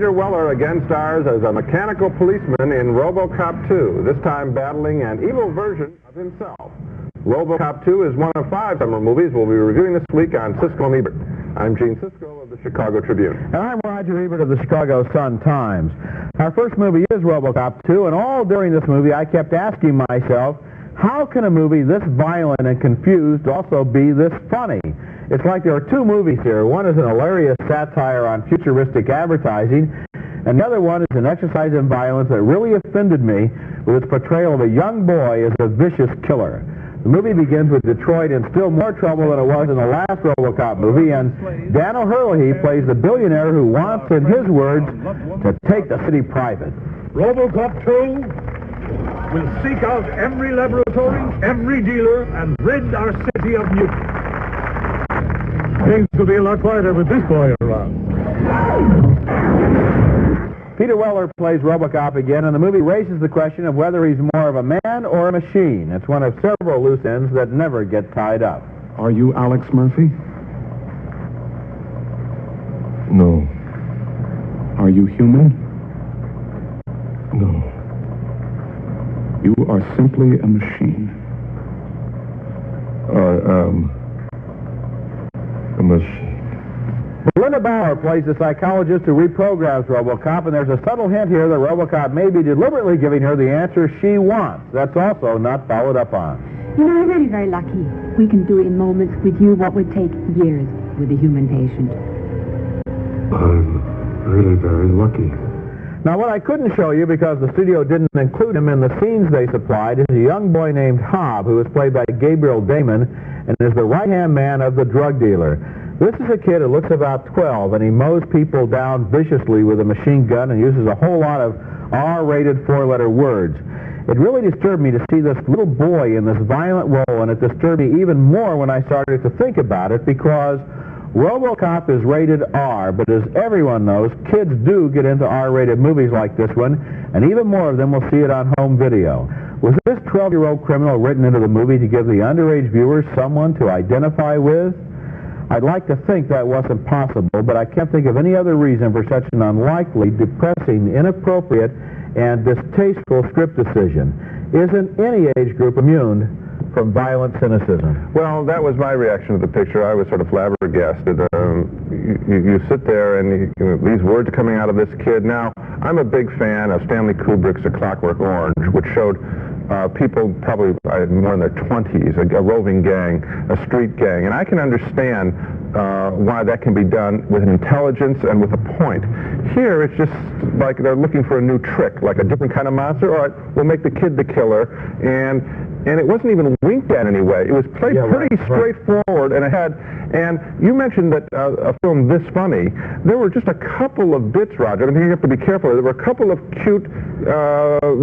Peter Weller again stars as a mechanical policeman in Robocop 2, this time battling an evil version of himself. Robocop 2 is one of 5 summer movies we'll be reviewing this week on Siskel and Ebert. I'm Gene Siskel of the Chicago Tribune. And I'm Roger Ebert of the Chicago Sun-Times. Our first movie is Robocop 2, and all during this movie I kept asking myself, how can a movie this violent and confused also be this funny? It's like there are 2 movies here. One is an hilarious satire on futuristic advertising, and the other one is an exercise in violence that really offended me with its portrayal of a young boy as a vicious killer. The movie begins with Detroit in still more trouble than it was in the last Robocop movie, and Dan O'Hurley plays the billionaire who wants, in his words, to take the city private. Robocop 2 will seek out every laboratory, every dealer, and rid our city of mutants. Things will be a lot quieter with this boy around. Peter Weller plays Robocop again, and the movie raises the question of whether he's more of a man or a machine. It's one of several loose ends that never get tied up. Are you Alex Murphy? No. Are you human? No. You are simply a machine. A machine. Linda Bauer plays the psychologist who reprograms Robocop, and there's a subtle hint here that Robocop may be deliberately giving her the answer she wants. That's also not followed up on. You know, I'm really very lucky. We can do in moments with you what would take years with a human patient. I'm really very lucky. Now, what I couldn't show you because the studio didn't include him in the scenes they supplied is a young boy named Hobb, who is played by Gabriel Damon and is the right-hand man of the drug dealer. This is a kid who looks about 12, and he mows people down viciously with a machine gun and uses a whole lot of R-rated 4-letter words. It really disturbed me to see this little boy in this violent role, and it disturbed me even more when I started to think about it because Robocop is rated R, but as everyone knows, kids do get into R-rated movies like this one, and even more of them will see it on home video. Was this 12-year-old criminal written into the movie to give the underage viewers someone to identify with? I'd like to think that wasn't possible, but I can't think of any other reason for such an unlikely, depressing, inappropriate, and distasteful script decision. Isn't any age group immune from violent cynicism? Well, that was my reaction to the picture. I was sort of flabbergasted. You sit there and these words are coming out of this kid. Now, I'm a big fan of Stanley Kubrick's A Clockwork Orange, which showed people probably more in their 20s, a roving gang, a street gang, and I can understand why that can be done with intelligence and with a point. Here, it's just like they're looking for a new trick, like a different kind of monster. All right, we'll make the kid the killer, and it wasn't even winked at anyway. It was played pretty straightforward, and it had. And you mentioned that a film this funny. There were just a couple of bits, Roger. I think you have to be careful. There were a couple of cute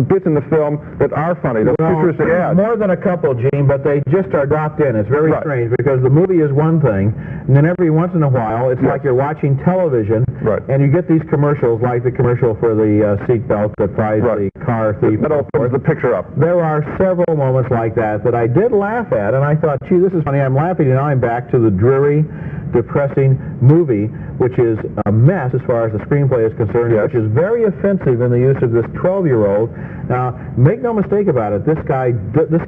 bits in the film that are funny. Those futuristic ads. More than a couple, Gene, but they just are dropped in. It's very strange because the movie is one thing, and then every once in a while, it's like you're watching television, and you get these commercials, like the commercial for the seatbelt that ties the car thief. That opens the picture up. There are several moments like that I did laugh at, and I thought, gee, this is funny. I'm laughing, and now I'm back to the dreary, depressing movie, which is a mess as far as the screenplay is concerned, which is very offensive in the use of this 12-year-old. Now, make no mistake about it, this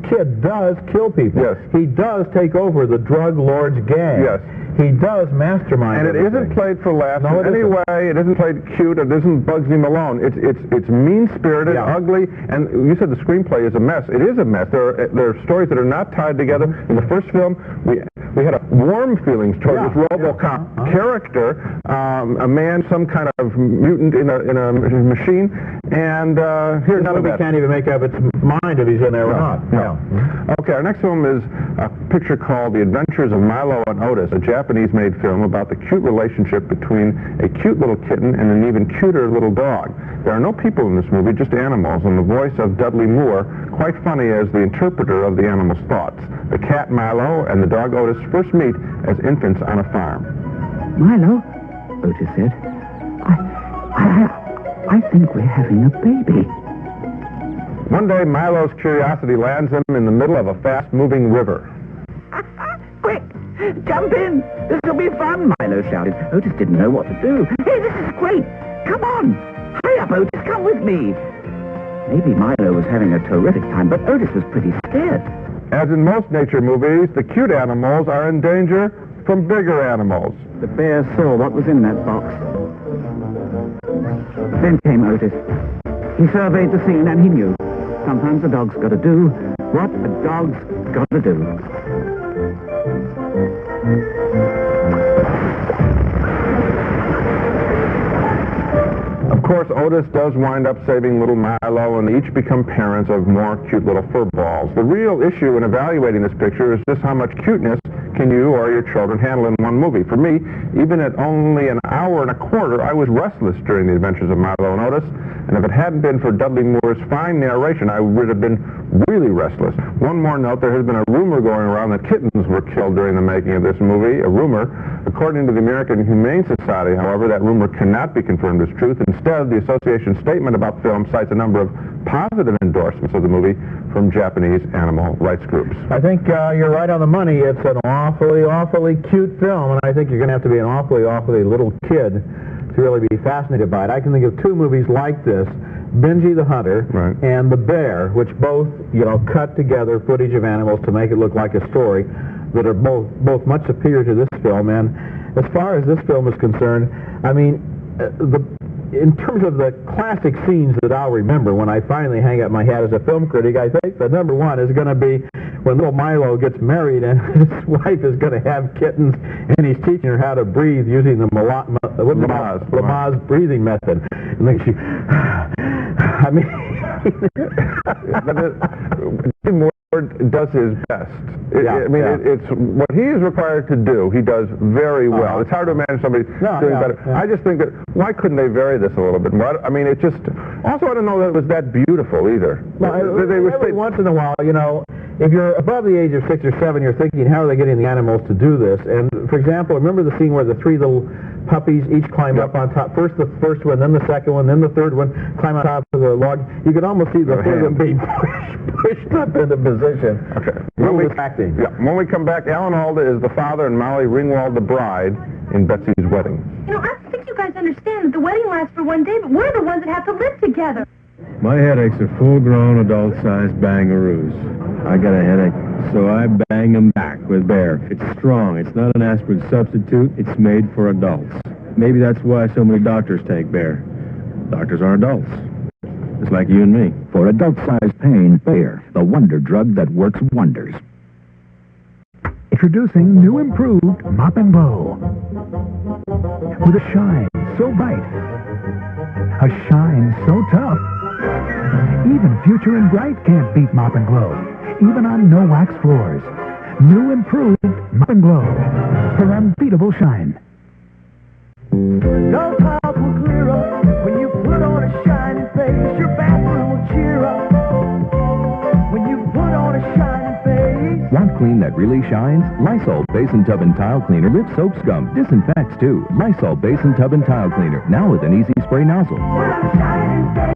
kid does kill people. Yes. He does take over the drug lord's gang. Yes. He does mastermind. And it isn't played for laughs in any way. It isn't played cute. It isn't Bugsy Malone. It's mean-spirited, ugly, and you said the screenplay is a mess. It is a mess. There are stories that are not tied together. In the first film, we had a warm feelings toward this Robocop character, a man, some kind of mutant in a machine, and here's none of that. We can't even make up its mind if he's in there or not. Okay, our next film is a picture called The Adventures of Milo and Otis, a Japanese-made film about the cute relationship between a cute little kitten and an even cuter little dog. There are no people in this movie, just animals, and the voice of Dudley Moore, quite funny as the interpreter of the animal's thoughts. The cat Milo and the dog Otis first meet as infants on a farm. Milo, Otis said, I think we're having a baby. One day, Milo's curiosity lands him in the middle of a fast-moving river. Quick! Jump in! This will be fun, Milo shouted. Otis didn't know what to do. Hey, this is great! Come on! Hurry up, Otis, come with me! Maybe Milo was having a terrific time, but Otis was pretty scared. As in most nature movies, the cute animals are in danger from bigger animals. The bear saw what was in that box. Then came Otis. He surveyed the scene and he knew. Sometimes a dog's got to do what a dog's got to do. Of course, Otis does wind up saving little Milo, and they each become parents of more cute little fur balls. The real issue in evaluating this picture is just how much cuteness can you or your children handle in one movie. For me, even at only an hour and a quarter, I was restless during the adventures of Milo and Otis, and if it hadn't been for Dudley Moore's fine narration, I would have been really restless. One more note, there has been a rumor going around that kittens were killed during the making of this movie, a rumor. According to the American Humane Society, however, that rumor cannot be confirmed as truth. Instead, the association's statement about the film cites a number of positive endorsements of the movie from Japanese animal rights groups. I think you're right on the money. It's an awfully, awfully cute film, and I think you're going to have to be an awfully, awfully little kid to really be fascinated by it. I can think of two movies like this, Benji the Hunter and The Bear, which both, cut together footage of animals to make it look like a story, that are both much superior to this film. And as far as this film is concerned, I mean, in terms of the classic scenes that I'll remember when I finally hang up my hat as a film critic, I think the number one is going to be when little Milo gets married and his wife is going to have kittens, and he's teaching her how to breathe using the Lamaze breathing method. And then she, I mean, Moore does his best. It's what he is required to do. He does very well. It's hard to imagine somebody doing better. I just think that why couldn't they vary this a little bit more? I mean, it just. Also, I don't know that it was that beautiful either. Well, every once in a while, if you're above the age of 6 or 7, you're thinking, how are they getting the animals to do this? And for example, remember the scene where the three little puppies each climb up on top. First the first one, then the second one, then the third one, climb on top of the log. You could almost see the third one being pushed up into position. Okay. When we come back, Alan Alda is the father and Molly Ringwald the bride in Betsy's wedding. I don't think you guys understand that the wedding lasts for one day, but we're the ones that have to live together. My headaches are full-grown, adult-sized bangaroos. I got a headache, so I bang them back with Bear. It's strong. It's not an aspirin substitute. It's made for adults. Maybe that's why so many doctors take Bear. Doctors are adults. Just like you and me. For adult-sized pain, Bear, the wonder drug that works wonders. Introducing new improved Mop and Glow. With a shine so bright, a shine so tough. Even Future and Bright can't beat Mop and Glow, even on no-wax floors. New improved Mop and Glow for unbeatable shine. No clouds will clear up when you put on a shining face. Your bathroom will cheer up when you put on a shining face. Want clean that really shines? Lysol Basin Tub and Tile Cleaner with soap scum. Disinfects too. Lysol Basin Tub and Tile Cleaner. Now with an easy spray nozzle. Put on a shining face.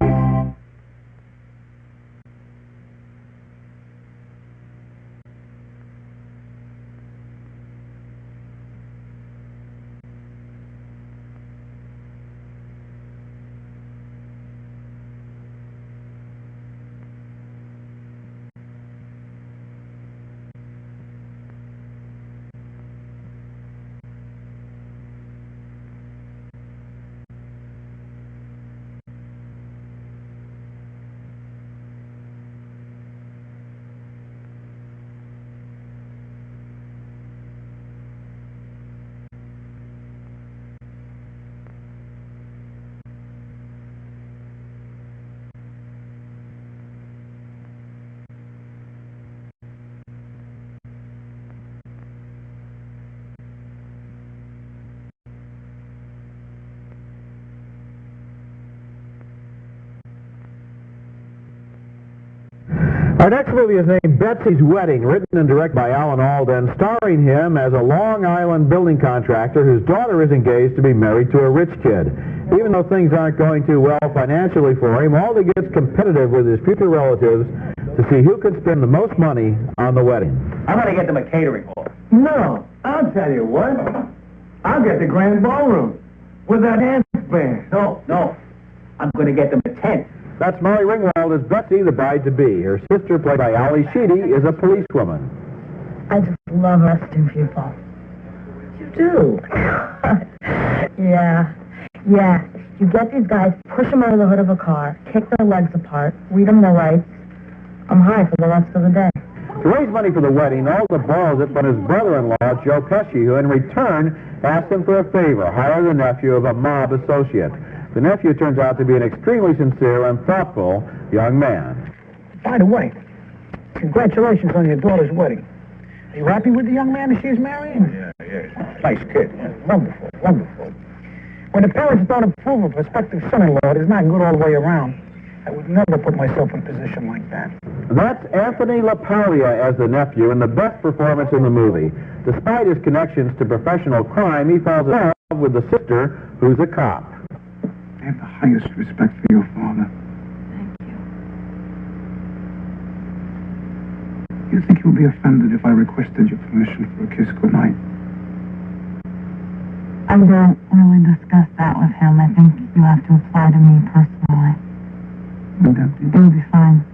Our next movie is named Betsy's Wedding, written and directed by Alan Alda, and starring him as a Long Island building contractor whose daughter is engaged to be married to a rich kid. Even though things aren't going too well financially for him, Alda gets competitive with his future relatives to see who can spend the most money on the wedding. I'm going to get them a catering hall. No, I'll tell you what. I'll get the grand ballroom with that handsome fair. No. I'm going to get them a 10. That's Molly Ringwald as Betsy, the bride-to-be. Her sister, played by Ali Sheedy, is a policewoman. I just love arresting people. You do? Yeah. You get these guys, push them under the hood of a car, kick their legs apart, read them their rights. I'm high for the rest of the day. To raise money for the wedding, Alda borrows it from his brother-in-law, Joe Pesci, who in return asks him for a favor, hire the nephew of a mob associate. The nephew turns out to be an extremely sincere and thoughtful young man. By the way, congratulations on your daughter's wedding. Are you happy with the young man that she's marrying? Yeah. Nice kid. Wonderful. When the parents don't approve of a prospective son-in-law, it is not good all the way around. I would never put myself in a position like that. That's Anthony LaPaglia as the nephew, and the best performance in the movie. Despite his connections to professional crime, he falls in love with the sister, who's a cop. I have the highest respect for your father. Thank you. You think he would be offended if I requested your permission for a kiss goodnight? I don't really discuss that with him. I think you have to apply to me personally. Would that be? It'll be fine.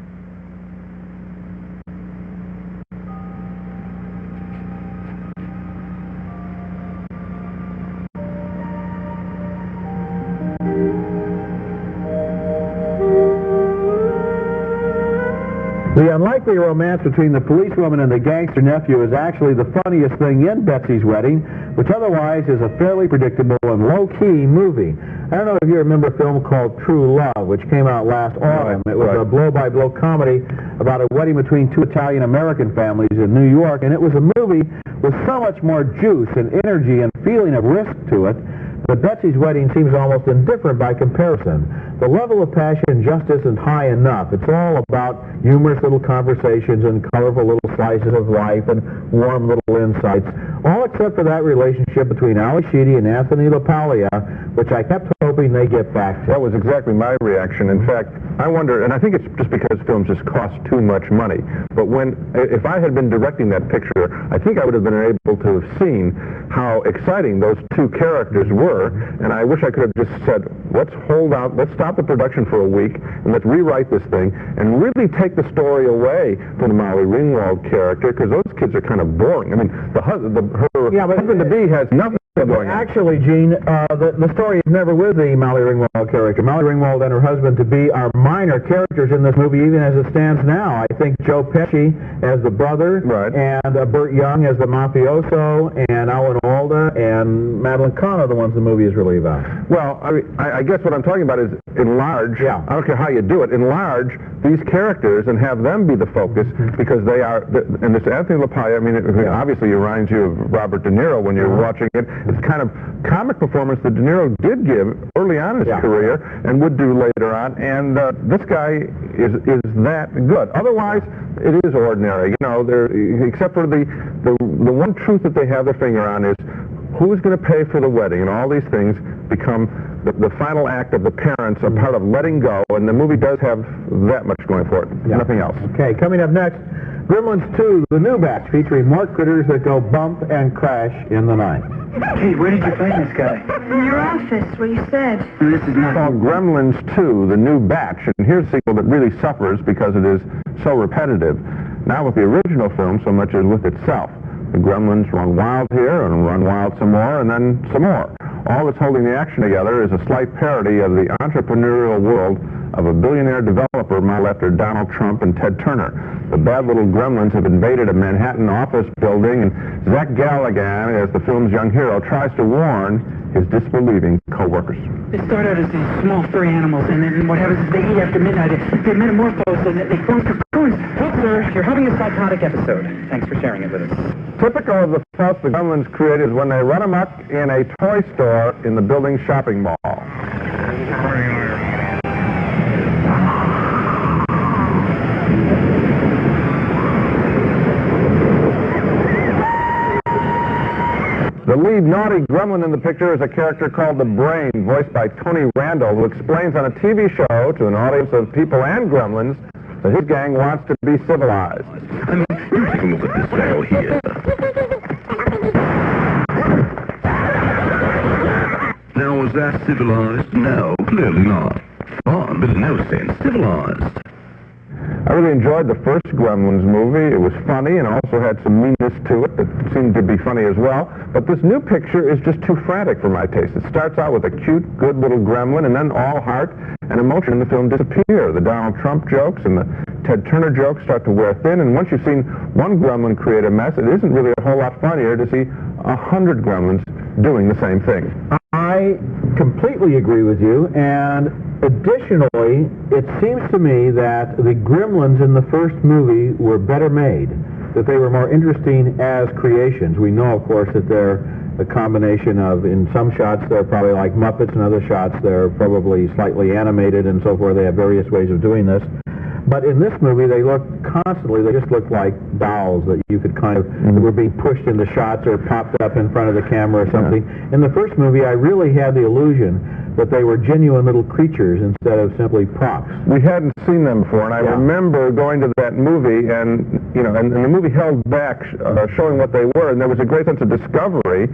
The unlikely romance between the policewoman and the gangster nephew is actually the funniest thing in Betsy's Wedding, which otherwise is a fairly predictable and low-key movie. I don't know if you remember a film called True Love, which came out last autumn. It was a blow-by-blow comedy about a wedding between two Italian-American families in New York, and it was a movie with so much more juice and energy and feeling of risk to it that Betsy's Wedding seems almost indifferent by comparison. The level of passion just isn't high enough. It's all about humorous little conversations and colorful little slices of life and warm little insights, all except for that relationship between Ali Sheedy and Anthony LaPaglia, which I kept hoping they get back to. That was exactly my reaction. In fact, I wonder, and I think it's just because films just cost too much money, but if I had been directing that picture, I think I would have been able to have seen how exciting those two characters were, and I wish I could have just said, let's stop the production for a week, and let's rewrite this thing, and really take the story away from the Molly Ringwald character, because those kids are kind of boring. I mean, her husband-to-be has nothing going on. Actually, Gene, the story is never with the Molly Ringwald character. Molly Ringwald and her husband-to-be are minor characters in this movie, even as it stands now. I think Joe Pesci as the brother, and Burt Young as the mafioso, and Alan Alda and Madeline Kahn are the ones the movie is really about. Well, I guess what I'm talking about is enlarge. I don't care how you do it. Enlarge these characters and have them be the focus, because they are. And this Anthony LaPaglia, I mean, obviously it reminds you of Robert De Niro when you're watching it. It's kind of comic performance that De Niro did give early on in his career and would do later on. And this guy is that good. Otherwise, it is ordinary. You know, except for the one truth that they have their finger on is who's going to pay for the wedding, and all these things become the final act of the parents, a part of letting go, and the movie does have that much going for it. Nothing else. Okay, coming up next, Gremlins 2, the new batch, featuring more critters that go bump and crash in the night. Hey, where did you find this guy? In your office, where you said. This is not... called Gremlins 2, the new batch, and here's a sequel that really suffers because it is so repetitive. Not with the original film so much as with itself. The Gremlins run wild here and run wild some more and then some more. All that's holding the action together is a slight parody of the entrepreneurial world of a billionaire developer modeled after Donald Trump and Ted Turner. The bad little gremlins have invaded a Manhattan office building, and Zach Galligan, as the film's young hero, tries to warn his disbelieving co-workers. They start out as these small furry animals, and then what happens is they eat after midnight. They metamorphose, and they form cocoons. Well, sir, you're having a psychotic episode. Thanks for sharing it with us. Typical of the fuss the Gremlins create is when they run amok in a toy store in the building's shopping mall. The lead naughty gremlin in the picture is a character called the Brain, voiced by Tony Randall, who explains on a TV show to an audience of people and gremlins that his gang wants to be civilized. You take a look at this barrel here. Now, Was that civilized? No, clearly not. Fun, but in no sense civilized. I really enjoyed the first Gremlins movie. It was funny and also had some meanness to it that seemed to be funny as well. But this new picture is just too frantic for my taste. It starts out with a cute, good little gremlin, and then all heart and emotion in the film disappear. The Donald Trump jokes and the Ted Turner jokes start to wear thin, and once you've seen one gremlin create a mess, it isn't really a whole lot funnier to see 100 gremlins doing the same thing. I completely agree with you, and additionally, it seems to me that the Gremlins in the first movie were better made, that they were more interesting as creations. We know, of course, that they're a combination of, in some shots, they're probably like Muppets, and other shots, they're probably slightly animated and so forth. They have various ways of doing this. But in this movie, they just looked like dolls that you could kind of, that were being pushed into shots or popped up in front of the camera or something. Yeah. In the first movie, I really had the illusion that they were genuine little creatures instead of simply props. We hadn't seen them before, and I remember going to that movie, and and the movie held back showing what they were, and there was a great sense of discovery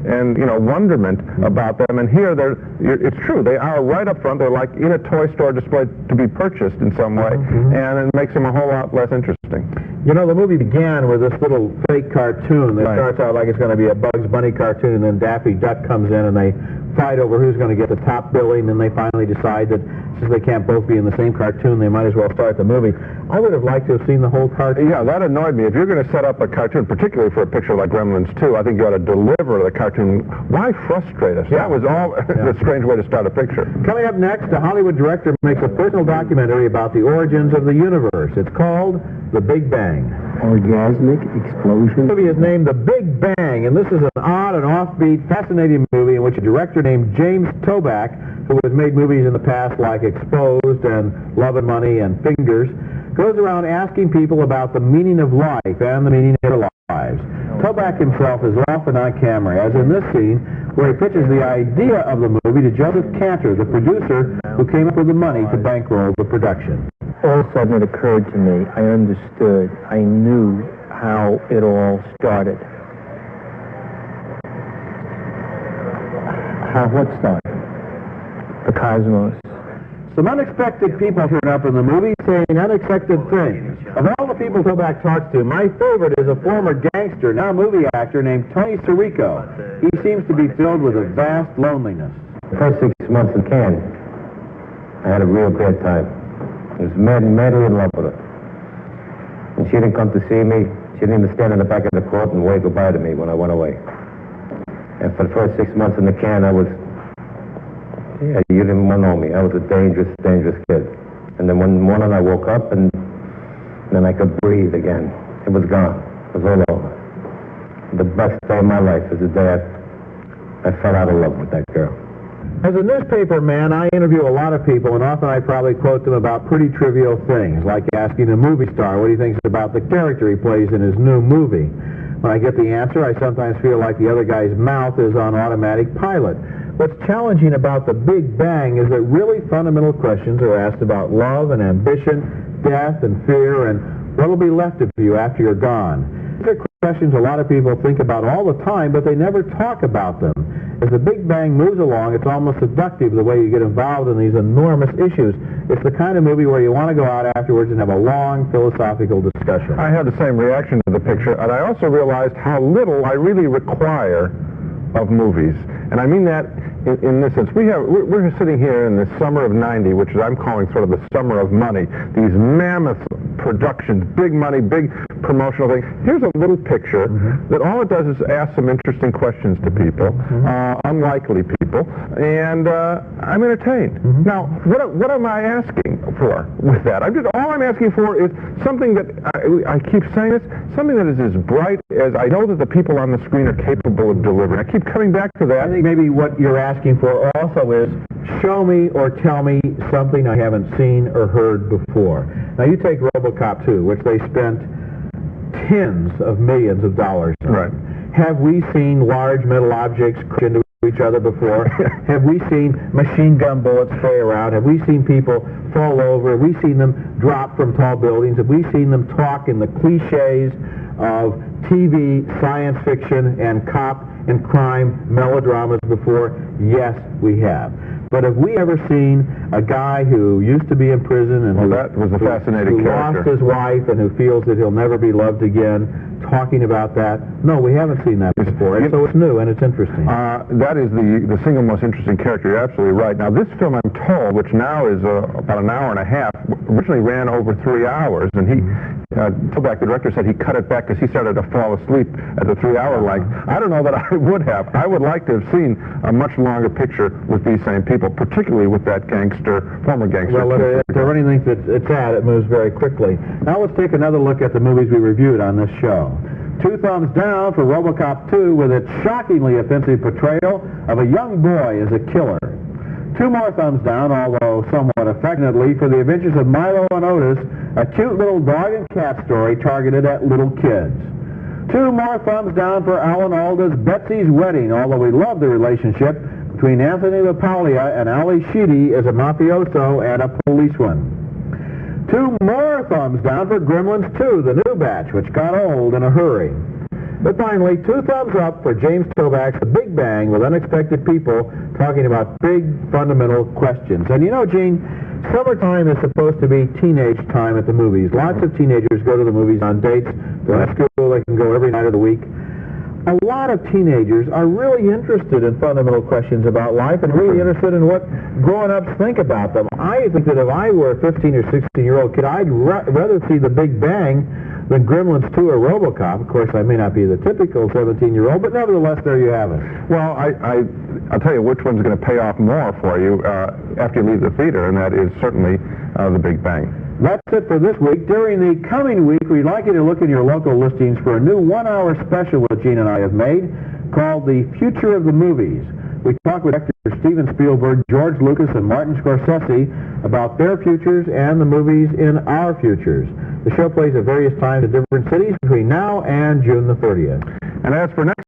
and wonderment about them. And here, it's true, they are right up front. They're like in a toy store displayed to be purchased in some way, and it makes them a whole lot less interesting. The movie began with this little fake cartoon that starts out like it's going to be a Bugs Bunny cartoon, and then Daffy Duck comes in, and they fight over who's going to get the top billing, and they finally decide that since they can't both be in the same cartoon, they might as well start the movie. I would have liked to have seen the whole cartoon. Yeah, that annoyed me. If you're going to set up a cartoon, particularly for a picture like Gremlins 2, I think you ought to deliver the cartoon. Why frustrate us? That was all a strange way to start a picture. Coming up next, a Hollywood director makes a personal documentary about the origins of the universe. It's called The Big Bang. Orgasmic explosion. The movie is named The Big Bang, and this is an odd and offbeat, fascinating movie in which a director named James Toback, who has made movies in the past like Exposed and Love and Money and Fingers, goes around asking people about the meaning of life and the meaning of their lives. Toback himself is often on camera, as in this scene, where he pitches the idea of the movie to Joseph Cantor, the producer who came up with the money to bankroll the production. All of a sudden it occurred to me, I understood, I knew how it all started. What started? The cosmos. Some unexpected people turn up in the movie saying unexpected things. Of all the people Toback talks to, my favorite is a former gangster, now movie actor, named Tony Sirico. He seems to be filled with a vast loneliness. The first 6 months in Cannes, I had a real great time. I was madly in love with her. And she didn't come to see me. She didn't even stand in the back of the court and wave goodbye to me when I went away. And for the first 6 months in the Cannes, I was... Yeah, you didn't want to know me. I was a dangerous, dangerous kid. And then one morning I woke up and then I could breathe again. It was gone. It was all over. The best day of my life is the day I fell out of love with that girl. As a newspaper man, I interview a lot of people, and often I probably quote them about pretty trivial things, like asking a movie star what he thinks about the character he plays in his new movie. When I get the answer, I sometimes feel like the other guy's mouth is on automatic pilot. What's challenging about The Big Bang is that really fundamental questions are asked about love and ambition, death and fear, and what will be left of you after you're gone. These are questions a lot of people think about all the time, but they never talk about them. As The Big Bang moves along, it's almost seductive the way you get involved in these enormous issues. It's the kind of movie where you want to go out afterwards and have a long philosophical discussion. I had the same reaction to the picture, and I also realized how little I really require of movies. And I mean that in this sense. We're sitting here in the summer of '90, which I'm calling sort of the summer of money. These mammoth productions, big money, big promotional things. Here's a little picture that all it does is ask some interesting questions to people, unlikely people, and I'm entertained. Now, what am I asking for with that? All I'm asking for is something that, I keep saying this, something that is as bright as I know that the people on the screen are capable of delivering. I keep coming back to that. I think maybe what you're asking for also is show me or tell me something I haven't seen or heard before. Now, you take Robocop 2, which they spent tens of millions of dollars on. Right. Have we seen large metal objects crash into each other before. Have we seen machine gun bullets spray around? Have we seen people fall over? Have we seen them drop from tall buildings? Have we seen them talk in the cliches of TV, science fiction, and cop and crime melodramas before? Yes, we have. But have we ever seen a guy who used to be in prison and that was a fascinating who character. lost his wife and who feels that he'll never be loved again, talking about that? No, we haven't seen that before, and so it's new and it's interesting. That is the single most interesting character. You're absolutely right. Now, this film, I'm told, which now is about an hour and a half, originally ran over 3 hours, and he, Toback, the director, said he cut it back because he started to fall asleep at the 3-hour length. I don't know that I would have. I would like to have seen a much longer picture with these same people, particularly with that former gangster. Well, if there are anything that it's at, it moves very quickly. Now let's take another look at the movies we reviewed on this show. 2 thumbs down for Robocop 2 with its shockingly offensive portrayal of a young boy as a killer. 2 more thumbs down, although somewhat affectionately, for The Adventures of Milo and Otis, a cute little dog and cat story targeted at little kids. 2 more thumbs down for Alan Alda's Betsy's Wedding, although we love the relationship between Anthony LaPaglia and Ali Sheedy as a mafioso and a policeman. 2 more thumbs down for Gremlins 2, the new batch, which got old in a hurry. But finally, 2 thumbs up for James Toback's The Big Bang with unexpected people talking about big fundamental questions. And you know, Gene, summertime is supposed to be teenage time at the movies. Lots of teenagers go to the movies on dates. They're at school, they can go every night of the week. A lot of teenagers are really interested in fundamental questions about life and really interested in what grown-ups think about them. I think that if I were a 15 or 16-year-old kid, I'd rather see The Big Bang than Gremlins 2 or Robocop. Of course, I may not be the typical 17-year-old, but nevertheless, there you have it. Well, I'll tell you which one's going to pay off more for you after you leave the theater, and that is certainly The Big Bang. That's it for this week. During the coming week, we'd like you to look in your local listings for a new 1-hour special that Gene and I have made called The Future of the Movies. We talk with actors Steven Spielberg, George Lucas, and Martin Scorsese about their futures and the movies in our futures. The show plays at various times in different cities between now and June the 30th. And as for next